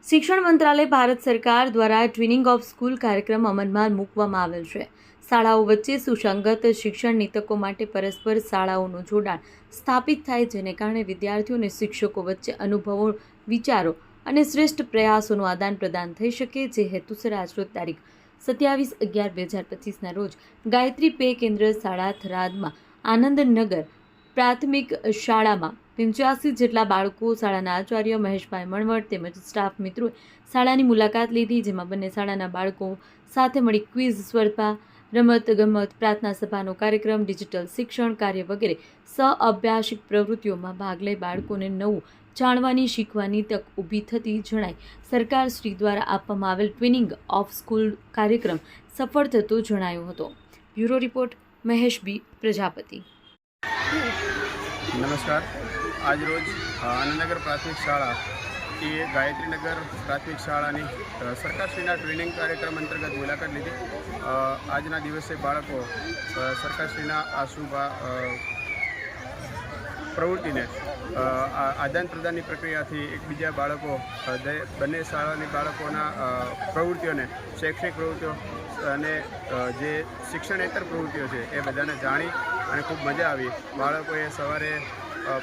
શિક્ષણ મંત્રાલય ભારત સરકાર દ્વારા ટ્વિનિંગ ઓફ સ્કૂલ કાર્યક્રમ અમલમાં મૂકવામાં આવેલ છે। શાળાઓ વચ્ચે સુસંગત શિક્ષણની તકો માટે પરસ્પર શાળાઓનું જોડાણ સ્થાપિત થાય, જેને કારણે વિદ્યાર્થીઓ અને શિક્ષકો વચ્ચે અનુભવો, વિચારો અને શ્રેષ્ઠ પ્રયાસોનું આદાન પ્રદાન થઈ શકે। જે હેતુસર આજરોજ તારીખ 27/11/2025ના રોજ ગાયત્રી પે કેન્દ્ર શાળા થરાદમાં આનંદનગર પ્રાથમિક શાળામાં 85 જેટલા બાળકો, શાળાના આચાર્ય મહેશભાઈ મણવર તેમજ સ્ટાફ મિત્રોએ શાળાની મુલાકાત લીધી, જેમાં બંને શાળાના બાળકો સાથે મળી ક્વિઝ સ્પર્ધા, રમત ગમત, પ્રાર્થના સભાનો કાર્યક્રમ, ડિજિટલ શિક્ષણ કાર્ય વગેરે સહઅભ્યાસિક પ્રવૃત્તિઓમાં ભાગ લઈ બાળકોને નવું જાણવાની, શીખવાની તક ઊભી થતી જણાય। સરકાર શ્રી દ્વારા આપવામાં આવેલ ટ્વિનિંગ ઓફ સ્કૂલ કાર્યક્રમ સફળ થતો જણાયો હતો। બ્યુરો રિપોર્ટ મહેશ બી પ્રજાપતિ। नमस्कार। आज रोज आनंदनगर प्राथमिक शाळा की गायत्रीनगर प्राथमिक शाळानी सरकारश्रीना ट्रेनिंग कार्यक्रम अंतर्गत मुलाकात लीधी। आजना दिवसे बाळको सरकारश्रीना आ शुभ प्रवृत्तिने आदान प्रदाननी प्रक्रियाथी एकबीजा बाळको बंने शाळानी बाळकोना प्रवृत्तिओने शैक्षणिक प्रवृत्तिओ અને જે શિક્ષણેતર પ્રવૃત્તિઓ છે એ બધાને જાણી અને ખૂબ મજા આવી। બાળકોએ સવારે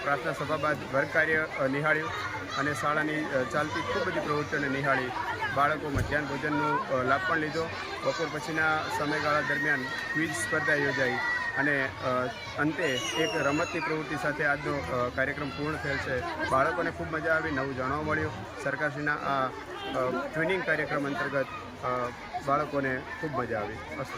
પ્રાર્થના સભા બાદ વર્ગકાર્ય નિહાળ્યું અને શાળાની ચાલતી ખૂબ બધી પ્રવૃત્તિઓને નિહાળી। બાળકો મધ્યાહન ભોજનનો લાભ પણ લીધો। બપોર પછીના સમયગાળા દરમિયાન ક્વિઝ સ્પર્ધા યોજાઈ અને અંતે એક રમતની પ્રવૃત્તિ સાથે આજનો કાર્યક્રમ પૂર્ણ થયેલ છે। બાળકોને ખૂબ મજા આવી, નવું જાણવા મળ્યું। સરકારશ્રીના આ ટ્રેનિંગ કાર્યક્રમ અંતર્ગત બાળકોને ખૂબ મજા આવી। અસ્તુ।